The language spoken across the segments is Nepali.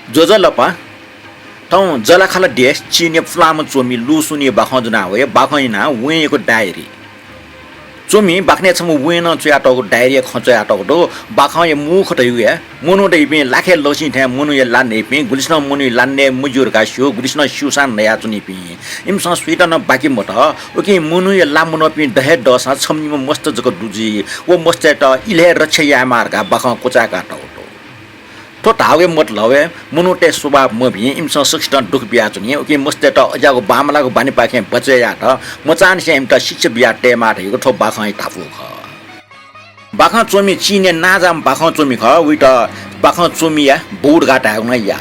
जोजलपा ठाउँ जलाखाला देश चिने फ्लाम चोमी लुसुनी बाखजना वे बाखैना वेको डायरी चोमी बाख्ने छम वेन चयाटको डायरी खचयाटको बाखय मुख तयुया मुनु दैपे लाखे लसी थे मुनु या लाने पे गुलिस्न मुनु लाने मुजुर गास्यो गुलिस्न सुसान नया चुनी पे इमस स्वीटन बाकी मत ओके मुनु या लामुन पे दहे दस छमनी मस्त जको दुजी वो मस्त त इले रक्षया मार्गा बाख कोचा काटो तो तावे मतलब मुनुटे स्वभाव मभि इमस शिक्षण दुख बिया चुनी ओके मस्ते त अजाको बामलाको बानी पाखे बचया त मचान से इमता शिक्षा बिया टेमा थेको ठो बाखै ताफु ख बाख चोमी चिने नाजाम बाख चोमी ख उइट बाख चोमिया बोर्ड गाटा न या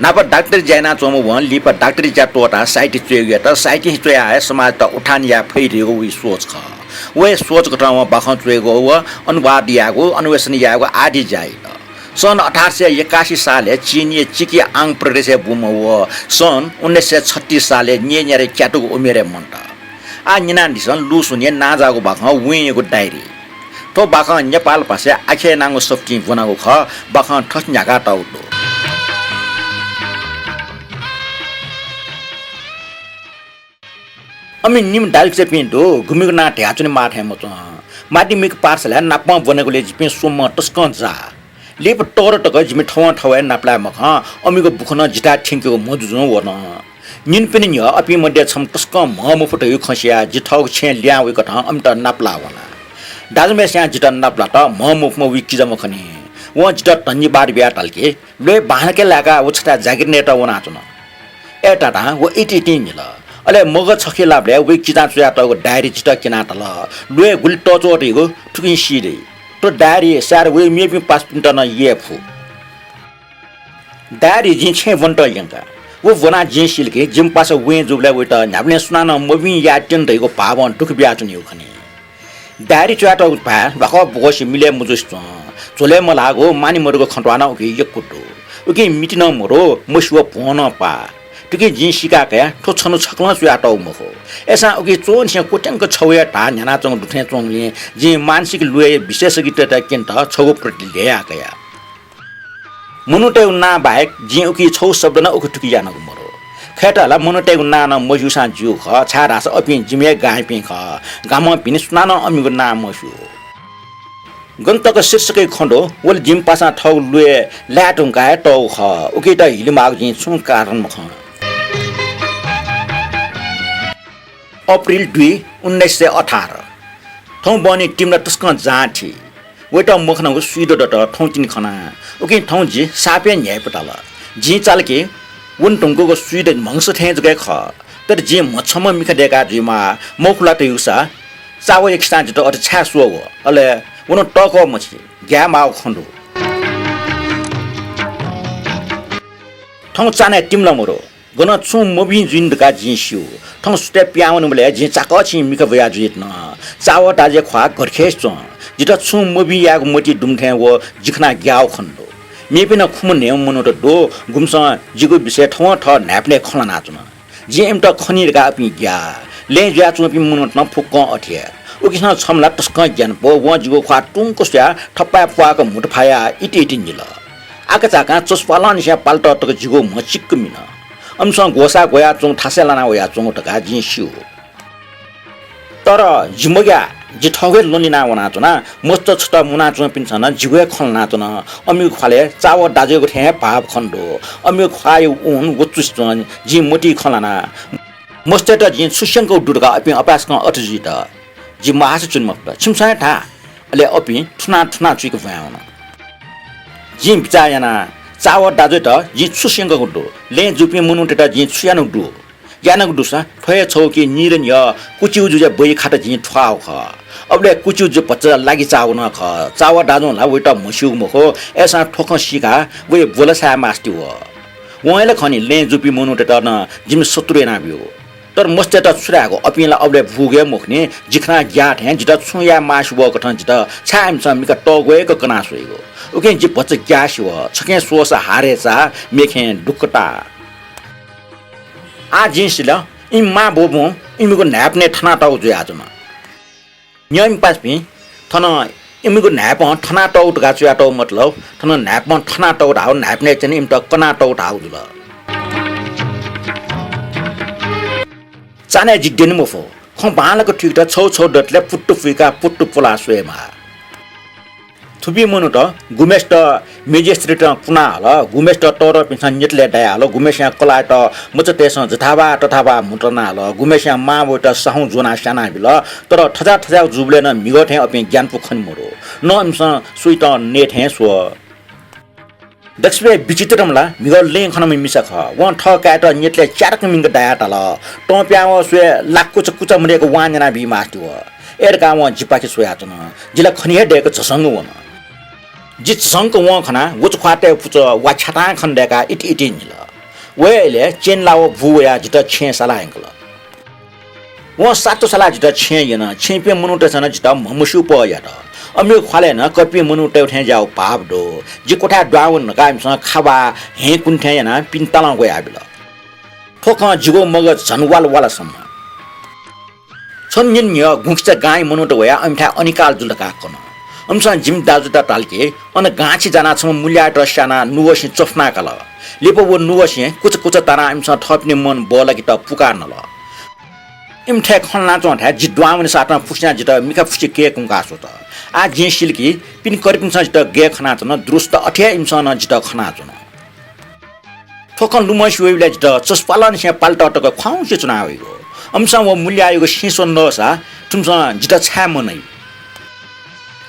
नाप डाक्टर जैना चोमो वन लिप डाक्टर जा टोटा साइट चोया त साइट चोया समाज त उठान या फैरिएको उ सोच ख वे सोच गठाउ बाख चोएको व अनुवाद याको अन्वेषण याको आदि जाय सन् 1881 साले चीनी चिकी आङ प्रदेश बुम व सन् 1936 साले न्यारे क्याटुको उमेरे मन्ट आ निनान्दिसन लुसुने नाजाको बाख वेको डायरी तो बाख नेपाल पासे आखे नाङो सफ्टी बनाको ख बाख ठस्न्याका टाउटो अमि निम डाल्चे पिन्टो घुमिको ना ढ्याचुने माथे मच माध्यमिक पाठशाला नापमा बनेकोले जिपे सोम टस्कन जा लेप टोर टक जिमे ठवा ठवा नाप्ला मख अमिको बुखन जिटा ठिंकेको मजुजु वन निन पनि न्य अपि मध्ये छम टस्क मम फुटयो खसिया जिठौ छे ल्यावे कठ अमत नाप्ला वना दाजमे स्या जिटा नाप्ला त मम म विकि जम खनि व जिटा तन्नी बार बिया टालके ले बाहनके लागा उछटा जागिर नेटा वना चुन एटा ता व इटिटि निल अले मग छखे लाबले विकि ता चुया त डायरी जिटा किना तल ले गुल टचोटिको ठुकिन सिरे तो डायरी सार वे मेपि पास पिन्ट न येफु डायरी जिन छे वन्ट यंका वो वना जिन सिलके जिम पास वे जुबले वेट न्याबले सुनान मबि या टेन्दैको पावन टुक ब्याचुन यो खनि डायरी च्याट भा बख बगसी मिले मुजुस चोले मलागो मानि मरको खण्टवाना ओके यकुटो ओके मिटिन मरो मसुवा पोन पा टुके जिन सिकाके ठो छनु छक्ल च्याटौ मखो एसा ओके चोन से कोटंक छौया ता न्याना चंग दुथे चोंगले जि मानसिक लुए विशेष गिटता केन्ट छगो प्रति ल्याया गया मुनुटे ना बाहेक जि ओके छौ शब्द न ओके टुकी जानको मरो खेटाला मुनुटे ना न मजुसा जु ख छारास अपि जिमे गाय पि ख गाम पिनि सुनान अमिगो ना मसु गन्तक शीर्षकै खण्डो वल जिम पासा ठौ लुए ल्याटुङका टौ ख ओके त हिलिमाग जि छु कारण मख अप्रिल 2 1918 ठौ बनी टिमला टस्क जाठी वेट मखनाको सुइदो डट ठौ तिन खना ओके ठौ जि सापे न्याय पटाला जि चालके वन टंगको सुइदो मंस थे जगे ख तर जि मछम मिख देका जिमा मखुला त युसा चाव एक स्टान जट अट छा सुओ अले वन टको मछि ग्यामा खण्डो ठौ चाने टिमला मरो गन छु मबि जिन्दका जिन्स्यु ठौ स्टे प्याउनु बले जि चाकछि मिख बया जित न चाव दाजे ख्वा गरखेस च जित छु मबि याग मोटी दुमथे व जिखना ग्याउ खण्डो मेपिन खुम ने मनो त दो गुमस जिगो विषय ठौ ठ न्याप्ने खला नाचुन जे एम त खनिरका अपि ग्या ले ज्या चुपि मनो न फुक्क अठ्या उकिसन छमला टस्क ज्ञान पो व जिगो ख्वा टुङको स्या ठप्पा पुवाको मुठफाया इति इति निल आका चाका चस्पालन स्या पाल्ट तक जिगो मचिक मिन अमसँग गोसा गोया चोङ ठासेलाना वया चोङ टका जिन्स्यु तर जिमग्या जि ठगे लोनिना वना चना मस्त छटा मुना चोङ पिन्छन जिगो खलना चन अमि खले चाव दाजेको थे पाप खण्डो अमि खायो उन वचुस चन जि मोटी खलाना मस्त त जि सुशंको दुर्गा अपि अपासक अटजि त जि मास चुनमक छिमसा ठा अले अपि ठुना ठुना चुइको भयाउन जि बिचायना चाव दाजो त जि सुशंको गुडो ले जुपि मुनुटे त जि छुयानो दु यानक दुसा फय छौ कि निरन य कुचिउ जुजे बई खाटा जि ठ्वाउ ख अबले कुचिउ जु पच लागि चाव न ख चाव दाजो ला वेट मसिउ मखो एसा ठोख सिका वे बोलसा मास्ति व वले खनि ले जुपि मुनुटे त न जिम सतुरे ना बियो तर मस्ते त छुराको अपिला अबले भुगे मुखने जिखना ग्याट हे जित छुया मास व कठन जित छाम छ मिका टगएको कना सोइगो ओके जि पच ग्यास व छके सोस हारेचा मेखे दुकटा आ जिन्सिल इम्मा बोबो इमिको न्याप्ने ठना टाउ जुया जमा न्यम पासपि थन इमीको न्याप ठना टौट गा चुया टौ मतलब ठन न्याप ठना टौट हाउ न्याप ने चाहिँ इम त कना टौट हाउ जुल चाने जिड्डेन मोफो ख बालको ठिक त छौ छौ डटले पुट्टु फुइका पुट्टु पोला सुएमा थुबी मनु त गुमेश त मेजिस्ट्रेट पुना हल गुमेश त टर पिन्छ नेटले डाय हल गुमेश कला त मुच तेस जथाबा तथाबा मुटना हल गुमेश मा बोट साहु जोना साना बिल तर ठजा ठजा जुबले न मिगथे अपि ज्ञान पुखन मोरो न अंश सुइत नेट हे सो दक्षबे विचित्रमला मिगल ले खनम मिसा ख वन ठ काट नेटले चारक मिंग डाया तल ट प्याव सुए लाक्कु चकुच मरेको वान्जना बि मास्टु एरका व जिपाके सुया तन जिला खनिहे डेको छसंग वन जित संक व खना वच ख्वाटे पुच वा छटा खण्डेका इति निल वेले चेन लाव भुया जित छे साला अंकल व सातो साला जित छे यन छेपे मनुट छन जित ममुसु प या त अम्यो ख्वाले न कपि मनुट उठे जाउ पाप दो जि कोठा डाउन गाम स खाबा हे कुन्ठे यन पिन्तला गया बिल ठोक जिगो मगज झनवाल वाला सम्म छन्यन य गुक्स गाय मनुट वया अमठा अनिकाल जुलका कन अमसा जिम दाजुटा टालके अन गाछि जाना छ मूल्य रस्याना नुवसी चफना कल लेपो वो नुवसी कुछ कुछ तारा अमसा थप्ने मन बोला कि त पुकार नल इमठे खन्ना चोठा जिद्वावन साटमा फुस्ना जित मिका फुसी के कुंका सो त आ जे सिलकी पिन करपिन जित गे खना चन द्रुस्त अठ्या इमसन जित खना चन ठोकन लुमस वेले जित चस्पालन से पाल्टा टक खाउ से चुनाव हो अमसा वो मूल्य आएको सिसो नसा तुमसा जित छा मनै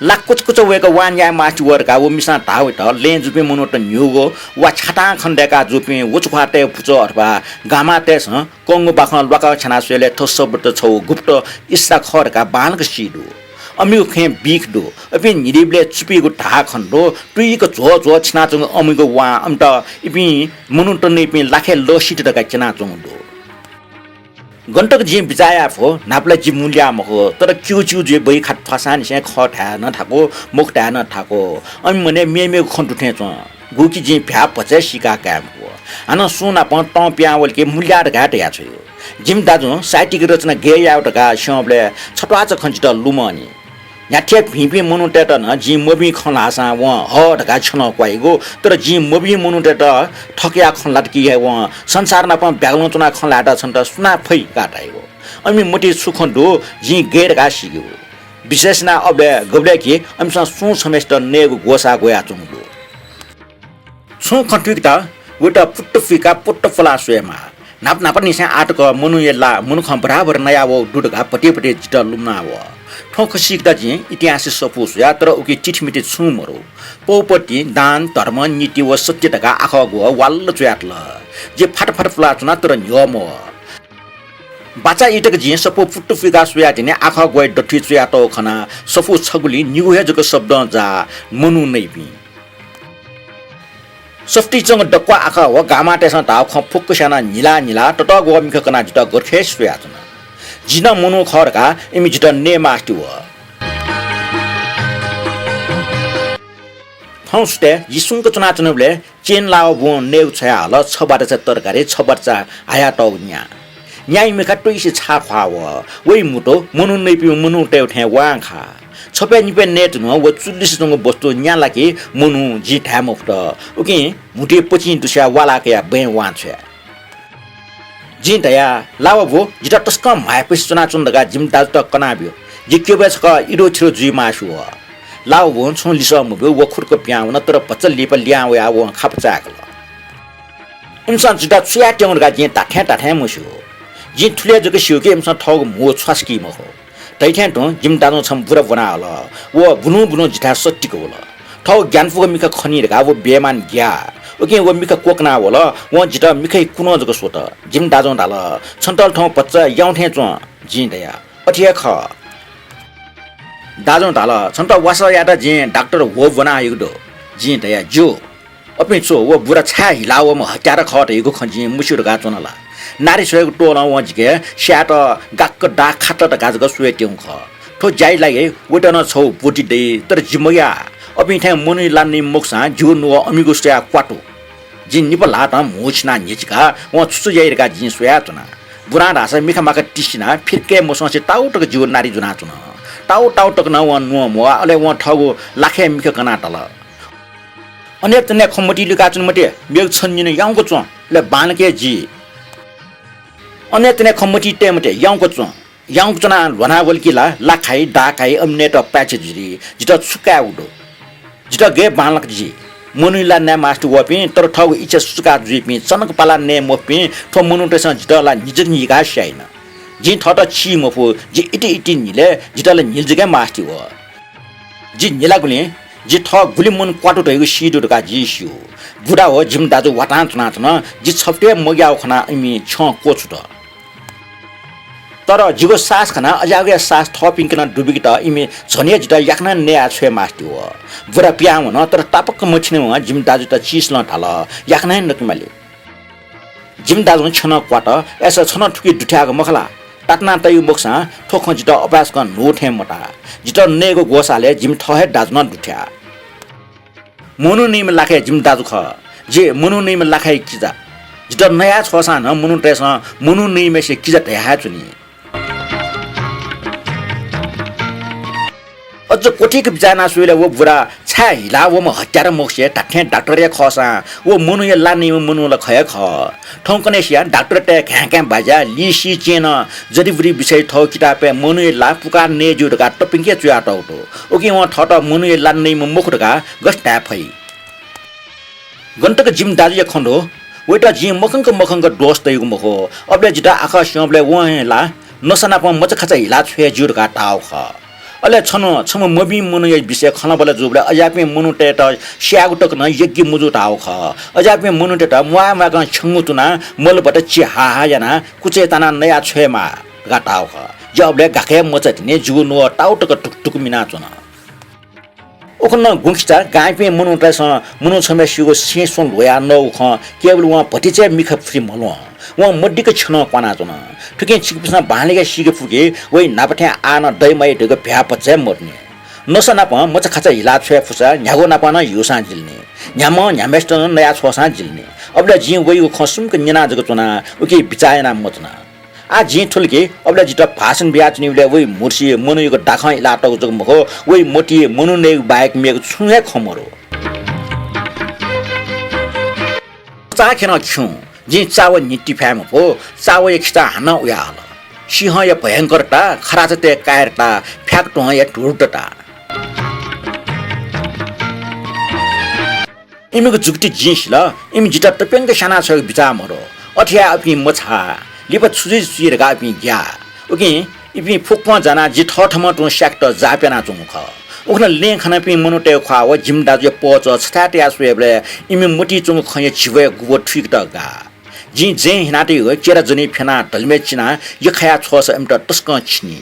लाकुच कुच वेको वान या माछु वर्का वो मिसा ताउ त ले जुपे मनो त न्युगो वा छाटा खण्डेका जुपे उचख्वाटे फुचो अथवा गामा तेस कंगो बाखन लका छना सेले थसबट छौ गुप्त इस्सा खरका बालक सिडु अमिगो खे बिख दो अपि निरिबले चुपीको ढा खण्डो टुइको झो झो छना चंग अमिगो वा अमत इपि मनु त नै पि लाखे लसिट तका छना चंग दो गन्तक जी बिचाया फो नापला जी मूल्य मको तर क्यु क्यु जे बै खाट फसान से खठा न थाको मुखटा न थाको अनि मने मेमे खन्टु थे छ गुकी जी भ्या पचे सिका काम हो अन सुना प ट प्यावल के मूल्य घाट या छ जिम दाजु साइटिक रचना गे याउट का शबले छटवा च खन्चित लुमनी याठे भिपी मनुटेट न जी मबी खलासा व हट का छन क्वाइगो तर जी मबी मनुटेट ठकिया खलाट कि हे व संसारमा प ब्यागलचना खलाटा छन त सुना फै काटाइगो अनि मोटी सुखन्डो जी गेर का सिगो विशेषना अबले गबले कि अमसा सु सेमेस्टर नेगो गोसा गोया चुङगो सु खन्टिकता वटा पुट्ट फिका पुट्ट फला सुएमा नाप नाप निसे आटक मनु यला मनु ख बराबर नया वो दुडगा पटे पटे जिट लुमना वो ठोक सिक्दा जी इतिहास सपुस या तर उके चिठमिटे छुमरो पोपटी दान धर्म नीति व सत्यतका आख गो वाल्ल चयातल जे फट फट फला चुना तर न्यमो बाचा इटक जी सपो फुट्टु फिगा सुया दिने आख गय डठी चयातो खना सफु छगुली न्युहे जको शब्द जा मनु नै पि सफ्टी चंग डक्वा आखा हो गामा टेसन ताव ख फुक्कसाना निला निला टट गो मिख कना जित गरखे सुया चना जिना मनु खरका इमि जित ने मास्टु हो फौस्टे जिसुंक चना चनबले चेन लाव बो नेउ छया हल छबाट छ तरकारी छबाट छ आया टौन्या न्याय मेका टुइसे छा खवा हो वइ मुटो मनु नै पि मनु टेउ ठे वाङ खा छपे निपे नेट न व चुल्लिस जंग बस्तु न्या लाके मनु जी ठाम उफ्ट ओके मुटे पछि दुस्या वाला के बे वान छ जी दया लाव भो जिता टस्क माय पस चना चुन्दगा जिम दाज त कनाब्यो जे के बेस क इरो छिरो जुइ मासु हो लाव भो छु लिस मुबो व खुरको प्याउ न तर पचल लिप ल्या व आ व खापचाकल इंसान जिता छुया टेउनगा जे ताठे मुसु जी ठुले जको सिउके इंसान ठग मो छस्की म हो तैठ्यां त जिम दानो छम बुरा बना हल वो बुनु जिता सट्टिको होल ठौ ज्ञानफुको मिका खनिरगा वो बेमान ग्या ओके वो मिका कोकना होल वो जिता मिकै कुनो जको सोत जिम दाजो डाल छन्टल ठौ पच्चा याउठे च जिन्दया अठिया ख दाजो डाल छन्ट वासा याटा जे डाक्टर हो बना युदो जिन्दया जो अपे छो वो बुरा छा हिलाव म हत्यार खट युको खजि मुसुर गा चनला नारी सोएको टोला वजिके स्याट गाक्क डा खाट त गाजग सुए टेउ ख ठो जाइ लागे वटन छौ पोटी दे तर जिमया अबि थे मनि लान्नी मोक्सा जु नो अमिगो स्या क्वाटो जिन निपला त मोचना निचका व छुसु जाइरका जिन सोया चना बुरा रासा मिखा माका टिसिना फिरके मोससे टाउटक जीव नारी जुना चुना टाउ टाउ टक न व नु म अले व ठगु लाखे मिख कना तल अने तने खमटी लुका चुन मटे मेग छन्नी न याङको च ले बानके जी अने तने खमटी टे मटे याङको च याङको चना लना वल्किला लाखाई डाकाई अमने त प्याचे जिरी जित सुका उडो जित गे बानलक जी मनुला ने मास्टर वपि तर ठगु इच्छा सुका जुपि चनक पाला ने मोपि थो मनुटेस जितला निज निगा शाइन जी थट छि मफु जी इति निले जितला निजगे मास्टी हो जी निलागुले जी थ गुली मन क्वाटो तयगु सिडो का जिसु बुढा हो जिम दाजु वाटान चुनाचन जी छप्टे मग्याउ खना इमी छ कोछु त तर जिगो सास खना अजागे सास थपिंकन डुबिक त इमी झने जित याक्न ने आछे मास्टी हो बुढा प्याम न तर टापक मछिने हो जिम दाजु त चिस ल थाल याक्न नकिमाले जिम दाजु छन क्वाट एसा छन ठुकी दुठ्याको मखला टाटना तयु मोक्सा ठोख जित अभ्यास क नोठे मटा जित नेगो गोसाले जिम थहे दाजु न दुठ्या मनु निम लाखे जिम दाजु ख जे मनु निम लाखे किजा जित नया छसा न मनु टेस मनु निम से किजा तया चुनी अझ कोठीक बिचाना सुइले वो बुढा छा हिला वो म हत्यार मोक्से टाठे डाक्टर या खसा वो मनु या लानी मनु ल खय ख ठौकने सिया डाक्टर टे घ्या बाजा लिसी चेन जडीबुडी विषय थौ किताबे मनु ला पुकार ने जुडका टपिङके चुया टौटो ओके व ठट मनु ला नै मुखडका गस्टा फै गन्तक जिम दाजु खण्डो वेटा जिम मखंग दोस्त तयु मखो अबले जिता आकाश सिंहले व ला नसना प मच खचा हिला छे जुडका टाउ ख अले छम मबी मनु य विषय खना बले जुबले अजापे मनु टेट स्यागु टक न यज्ञ मुजु टाउ ख अजापे मनु टेट मुआ ग छंगु तुना मलबट छि हा हा याना कुचे तना नया छेमा गाटाउ ख जबले गाखे मचत ने जुगु नो टाउ टक टुक टुक मिना चना ओखन गुंखिता गाइपे मनु टेस मनु छमे सिगो सेसोन लोया नौ ख केवल व भटिचे मिख फ्री मलो व मड्डीक छन क्वाना चना ठुके छिकपिसना बालेगा सिगे फुगे वइ नापठ्या आन दैमय ढग भ्या पचे मर्ने नसना प मच खचा हिला छे फुसा न्यागो नापन युसा जिल्ने न्याम न्यामेस्ट नया छोसा जिल्ने अबले जि वइ खसुम क निना जग चना उके बिचायना मचना आ जि ठुलके अबले जित भाषण ब्याच निउले वइ मुर्सी मनुको डाखै लाटक जग मखो वइ मोटी मनु ने बाइक मेग छुहे खमरो चाखेन छु जी चाव निटी फ्याम हो चाव एकटा हाना उयाल सिंह या भयंकरता खराजते कायरता फ्याक्टो या टुर्टता इमेको जुक्ति जिस ल इम जिता टपेंग साना छ बिचा मरो अठिया अपि मछा लिप छुजि सुइरगा अपि ग्या ओके इपि फुकमा जना जि ठठम टु सेक्टर जापेना चुमुख ओखन ले खना पि मनुटे खवा व जिमदा जे पोच छटाटे आसुएबले इमे मोटी चुङ खय छिवे गुबो ठिक तगा जी जे हिनाटे हो चेरा जनी फेना ढलमे चिना यो खया छोस एमट टस्क छिनी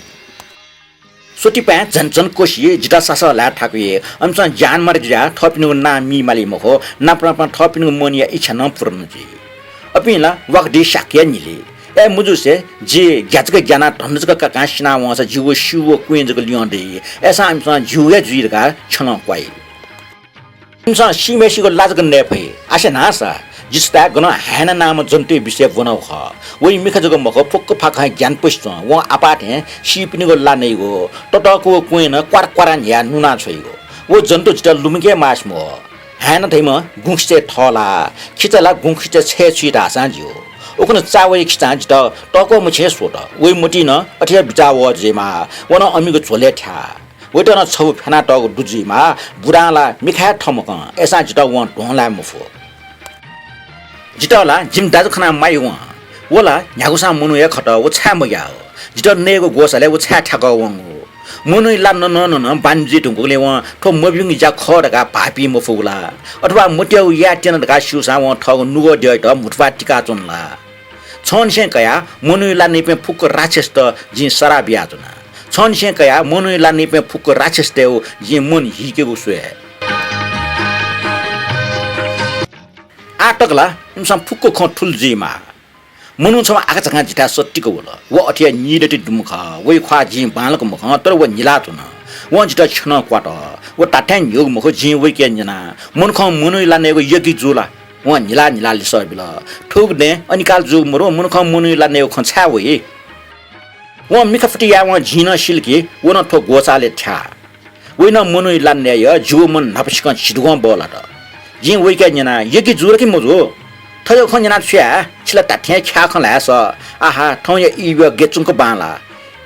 सोटी पा झनझन कोशी जिता सासा ला ठाकुए अमसा जान मर जा थपिनु ना मी माली मखो ना प्रमा थपिनु मोनिया इच्छा न पूर्ण जी अपिला वकडी शाक्य निले ए मुजु से जे ग्याजक ज्ञाना धनजक का कासिना वसा जिवो शिवो क्वेन्जक लियोंदे एसा अमसा जुगे जुइरका छन क्वाइ अमसा सिमेसीको लाजक ने भए आशा नासा जिस्ता गन हैन नाम जन्ते विषय बनाउ ख वइ मिख जग मख फुक्क फाखा ज्ञान पुष्ट व आपात हे सिपिनिको लानै गो टटको क्वेन क्वार क्वारान या नुना छैगो वो जन्तु जित लुमिके मासमो हैन थैम गुखसे थला खिचला गुखसे छे छिटा साजियो ओखन चावै खिचा जित टको मुछे सोट वइ मोटी न अठिया बिचा व जेमा वन अमिको झोले ठ्या वइटन छौ फेना टक दुजीमा बुराला मिखा ठमक एसा जित व ढोला मुफो जितला जिम दाजु खना माइ व वला न्यागुसा मुनु या खट व छा मया जित नेगो गोसले व छा ठक व मुनु ला न न न बान्जी टुङले व ठो मबिङ जा खडका भापी मफुला अथवा मुट्यौ या टेन दका सुसा व ठग नुगो दय त मुठवा टिका चुनला छनसे कया मुनु ला नेपे फुक राक्षस त जि सरा बियाजना छनसे कया मुनु ला नेपे फुक राक्षस तेउ जि मुन हिकेगु सुए आटकला इमसम फुक्को ख ठुल जिमा मुनु छ आका चका जिता सट्टिको बोल व अठिया निडति दुमुख वइ ख्वा जि बालको मुख तर व निला तुन व जिता छन क्वाट व टाठ्यान योग मुख जि वइ के जना मुन ख मुनु लानेको यगि जुला व निला निला लिसबिल ठुक ने अनिकाल जुग मरो मुन ख मुनु लानेको ख छा वइ व मिखफटिया व झिन सिल्की व न ठो गोचाले ठ्या वेन मनुइ लान्ने य जिउ मन नपसिक छिडुवा बोला त जि वेका जना यकी जुर कि मजो थयो खन्जना छ्या छिला ताठ्या ख्या खलास आहा ठौ य इबे गेचुङको बाला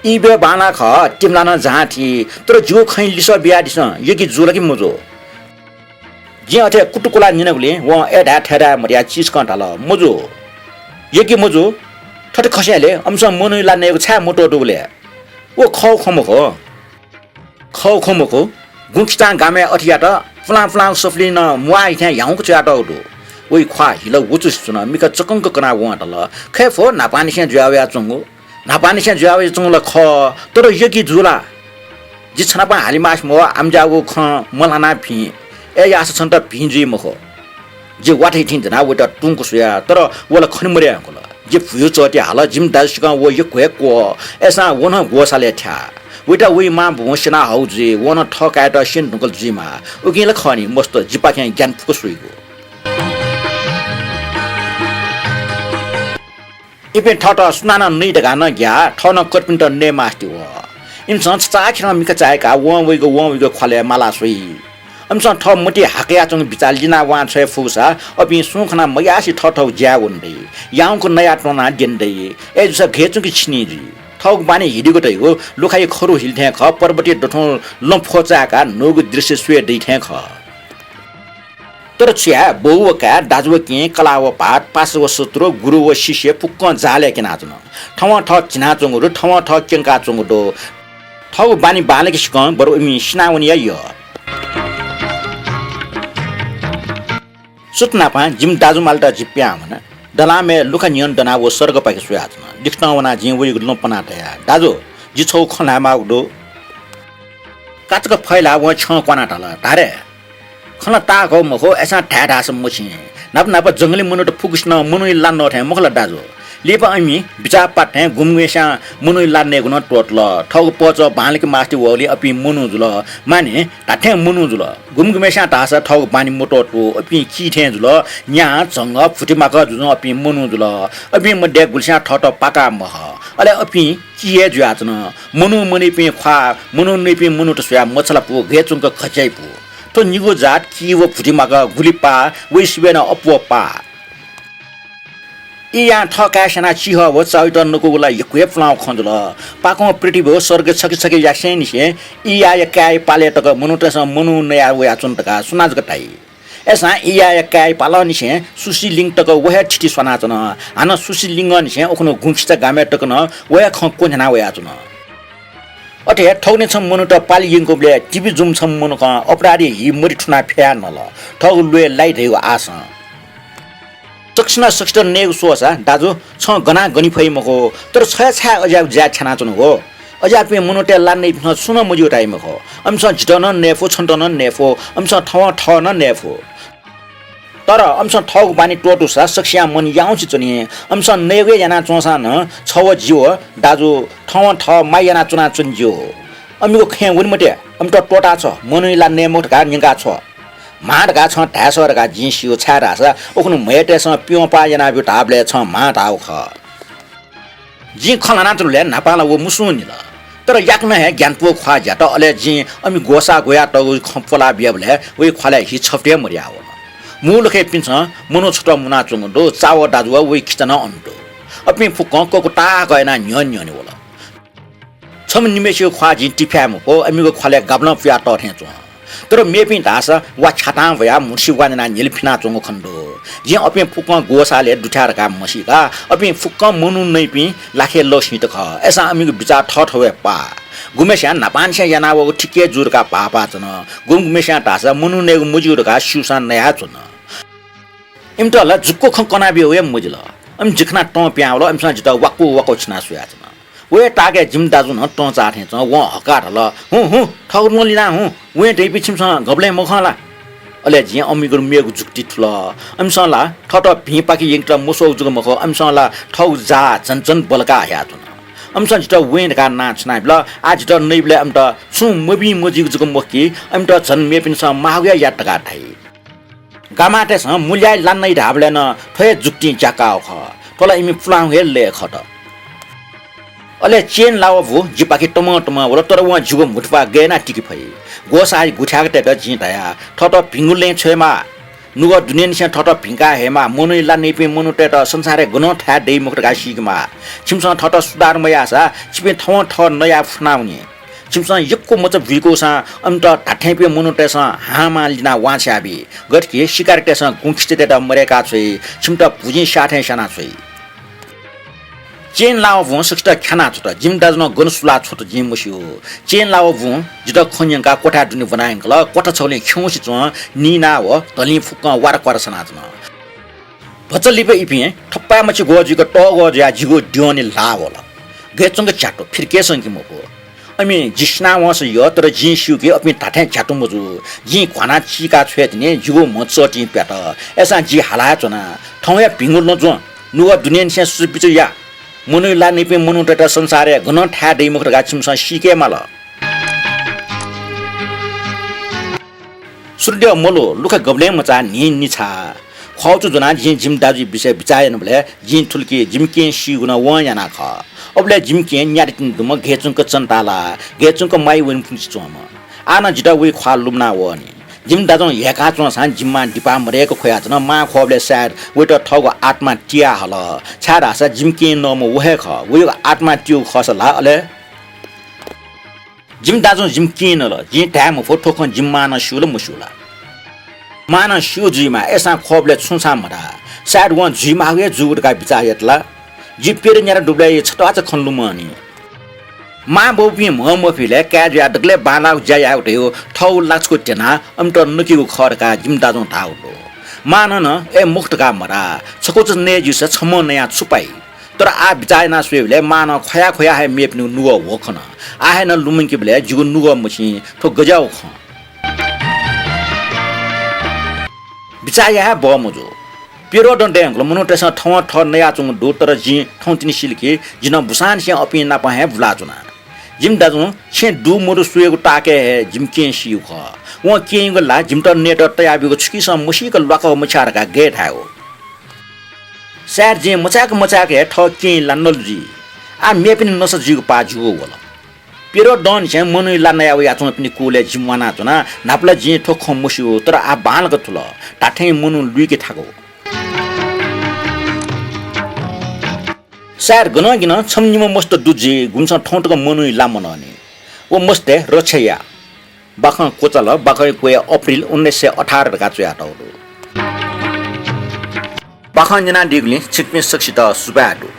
इबे बाला ख तिमला न जाठी तर जिउ खै लिस बिया दिस यकी जुर कि मजो जि अथे कुटुकुला निनगले व एडा ठेडा मरिया चिज कन्टाल मजो यकी मजो ठट खस्याले अम्स मनुइ लान्नेको छ्या मोटो डुले ओ खौ खमको गुखिता गामे अठियाट फुला फुला सफलिन मुआ इथ्या याउको च्याट उडो ओइ ख्वा हिल उचुस सुन मिक चकंक कना वाटल खैफो नापानी से ज्यावे चंगो नापानी से ज्यावे चंगल ख तर यकी जुला जिछना पा हालिमास मो आमजागो ख मलाना फि ए यास छन्त भिन्जी मखो जे वाठै थिन जना वटा टुङको सुया तर वला खनमरिया कोल जे फुयो चटे हाल जिम दासका वो यो क्वेको एसा वन गोसाले थ्या वटा वे मा भोसना हौजे वन ठकाट सिन ढुकल जिमा उकिले खनी मस्त जिपाख्या ज्ञान फुको सुइगो इपे ठट सुनाना नै दगा न ग्या ठन कटपिन्ट ने मास्ति व इमसन चाखिन मिका चाहेका व वेगो खले माला सुइ अमसन ठ मोटी हाकया चंग बिचाल जिना वा छ फुसा अबि सुखना मयासी ठठौ ज्या वन्दै याउको नया टना गेन्दै ए जुसा घेचुकी छिनीजी ठौक बानी हिडिको तैगो लुखाइ खरु हिल्थे ख पर्वती डठौ लम्फोचाका नोगु दृश्य सुए दैथे ख तर छिया बौका दाजुव के कलाव पाट पासव सूत्र गुरु व शिष्य पुक्क जाले के नाचन ठवा ठ चिना चंगु ठवा ठ केंका चंगु दो ठौ बानी बाले के सिकं बरु इमि सिनावनिया य सुतना पा जिम दाजु माल्टा जिप्या मन दलामे लुखा नियन दना वो स्वर्ग पाके सुया छन दिखना वना जिं वइ गुलो पना तया दाजु जि छौ खना मा उडो काचक फैला व छ कोना तला तारे खना ता गो मखो एसा ठाडा सम मछि नप जंगली मनु त फुकुस्न मनु लान थे मखला दाजु लेपा अमी बिचा पाठे गुमगेसा मनु लान्ने गुन टोटल ठग पच बालके मास्ति वली अपि मनु जुल माने ताठे मनु जुल गुमगेसा तासा ठग बानी मोटो टो अपि की थे जुल न्या जंग फुटिमाक जुन अपि मनु जुल अपि मध्य गुलसा ठट पाका मह अले अपि किए जुयाचन मनु मनि पे खा मनु नै पे मनु त सुया मछला पु गेचुंक खचाइ पु तो निगो जात की वो फुटिमाक गुलिपा वइसबेन अपपा इया ठका सेना चिह व चाइट नकुला यकुए फ्लाउ खंजल पाको प्रिटी भो स्वर्ग छके यासेनि से इया यकाय पाले तक मनुतस मनु नया वया चुन तक सुनाज गटाई एसा इया यकाय पालनि से सुसी लिंग तक वहे छिटी सनाचन हान सुसी लिंग नि से ओखनो गुंखिता गामे तक न वया ख कोजना वया चुन अटे ठौने छ मनु त पाली यिङको ब्ले टिबी जुम छ मनु क अपराधी हि मरि ठुना फ्या नल ठौ लुए लाइ देउ आस चक्षना सक्स्टर नेगु सोसा दाजु छ गना गनी फै मको तर छया छया अजा ज्या छना चुन हो अजा पे मनुटे लान्ने सुन मजु टाइम हो अमस झिटन नेफो छन्टन नेफो अमस ठन नेफो तर अमस ठग बानी टोटु सा सक्सिया मन याउछि चुनि अमस नेगे जना चोसा न छव जियो दाजु ठ मायना चुना चुन्जियो अमिको खे वनमटे अमट टोटा छ मनु लान्ने मोटका निगा छ माडगा छ ढासरगा जिसियो छारासा ओखनु मेटेस पियो पायना बि टाबले छ माटाउ ख जि खलाना तुले नापाला वो मुसुनिला तर याक्न हे ज्ञानपो ख्वा ज्याट अले जि अमि गोसा गोया त खपला बियाबले वे खले हि छफ्टे मरिया हो मुलखे पिन्छ मनो छोट मुना चुङ दो चाव दाजुवा वे खिचना अन्डो अपि फुक को ता गएना न्यन न्यनि होला छम निमेसियो ख्वा जि टिफ्याम को अमिको खले गाब्न पिया त थेचो तर मेपि दासा वा छाता भया मुर्सी वाजना निलफिना चोङ खण्डो जे अपे फुक गोसाले दुठारका मसिका अपे फुक मनु नै पि लाखे लसी त ख एसा अमिको विचार ठठवे पा गुमेस्या नापानसे याना वो ठिके जुरका पापा चन गुमेस्या दासा मनु नेगु मुजुरका सुसान नया चन इमटला जुक्को खकना बि होय मुजल अम जिखना ट प्याउलो अमसा जित वाको छना सुया चन वे टाके जिम दाजु न ट चाथे च व हकार ल हु ठगु मोलिना हु वे दे पिछिम स गबले मखला अले जि अमिगु मेगु जुक्ति ठुल अमसला ठट भि पाकी यंत्र मुसो जुग मख अमसला ठौ जा चनचन बलका या चन अमसन जित वेन का नाच नाइबल आज त नैबले अमत छु मबि मजिग जुग मखि अमत जन मेपिन स मागया या टका थाइ गामाटे स मुल्याइ लान्नै ढाबले न थय जुक्ति चाकाउ ख तोला इमि फ्लाउ हेल ले खट अले चेन लाव भु जिपाकी टम वला तर व जुगो मुठवा गएना टिकी फै गोसा गुठ्याक टेट जिताया ठट भिंगुले छेमा नुग दुनियन से ठट भिंका हेमा मनुला नेपे मनु टेट संसारे गुण ठा दे मुखटका सिगमा छिमसँग ठट सुधार मयासा छिपे ठ ठ नया फनाउने छिमसँग यक्को मच भिको सा अन्त ठाठेपे मनु टेस हामा लिना वाछ्याबी गठके शिकार टेस गुखिते टेट मरेका छै छिमटा पुजी साथे सना छै चेन लाव भु सक्स्टा खाना छोट जिम दाजन गनसुला छोट जिम मसियो चेन लाव भु जित खन्यंका कोठा दुनि बनायंकल कोठा छौले खौसी च निना हो तलि फुक वार कर सनाजन भचलिपे इपि थप्पा मछि गोजिको टगो ज्या जिगो ड्योनि लावल गेचंग चाटो फिरके संकि मको अमी जिस्ना वस यो तर जि सुके अपि टाठे चाटो मजु जि खना चिका छ्वेतने जिगो मचटी प्याट एसा जि हाला चना ठौया पिंगुल न जो नुवा दुनियन से सुपिच या मनुला निपे मनु टेटा संसारे गुण ठा दे मुखटका छिमसँग सिके माल सूर्य मलो लुख गब्ले मचा नि निछा खौचु जना जि जिम दाजु विषय विचायन भले जि ठुलके जिमके सिगुना व याना ख अबले जिमके न्यारितिन दुम घेचुंक चन्ताला घेचुंक माइ वन फुंस चोम आना जिटा वे ख्वा लुमना वनी जिम दाजु हेका चो सान जिममा डिपा मरेको खोया जन मा खबले सार वेट ठगो आत्मा टिया हल छाडा सा जिमके नम वहे ख वे आत्मा टिउ खसला अले जिम दाजु जिमके न ल जि टाइम फोटो खन जिममा न सुल मुसुला मान सु जिमा एसा खबले छुसा मरा सार वन जिमा गे जुडका बिचायतला जि पेर न्यारा डुब्लै छटा छ खनलु मनी मा बोपी मफिले क्याज्या डगले बाला ज्या उठ्यो ठौ लाचको टेना अम्ट नुकीको खरका जिमदाजो थाउलो मान न ए मुक्तका मरा छकोच ने जुस छम नया छुपाई तर आ बिचायना स्वेले मान खया खया हे मेप्नु नुगो वखन आहे न लुमंकी बले जुगु नुगो मछि ठो गजाउ ख बिचाया बमजो पेरो डन डेंगलो मनु टेस ठौ ठ नया चुङ दो तर जि ठौ तिनी सिलके जिन बुसान से अपि ना पहे बुलाजुना जिम दाजु छे दु मोरु सुएको टाके हे जिम के सिउ ख व केंग ला जिम त नेट तयाबिको छुकी सम मुसीक लक मछारका गेट हायो सर जे मचाक हे ठ के लन्नल जी आ मेपिन नस जिगु पाजु वला पेरो डन छे मनु ला नया व याचो पनि कोले जिमवाना जना नापला जे ठोख मुसियो तर आ बालक थुल टाठे मनु लुइके थागो सार गनगिन छमनिम मस्त दुजे गुमस ठौटको मनु लामनने ओ मस्ते रछया बाख कोचल बाख कोय अप्रिल 1918 का चयाटो बाख जना डिगले छिटमे सक्सित सुबाडो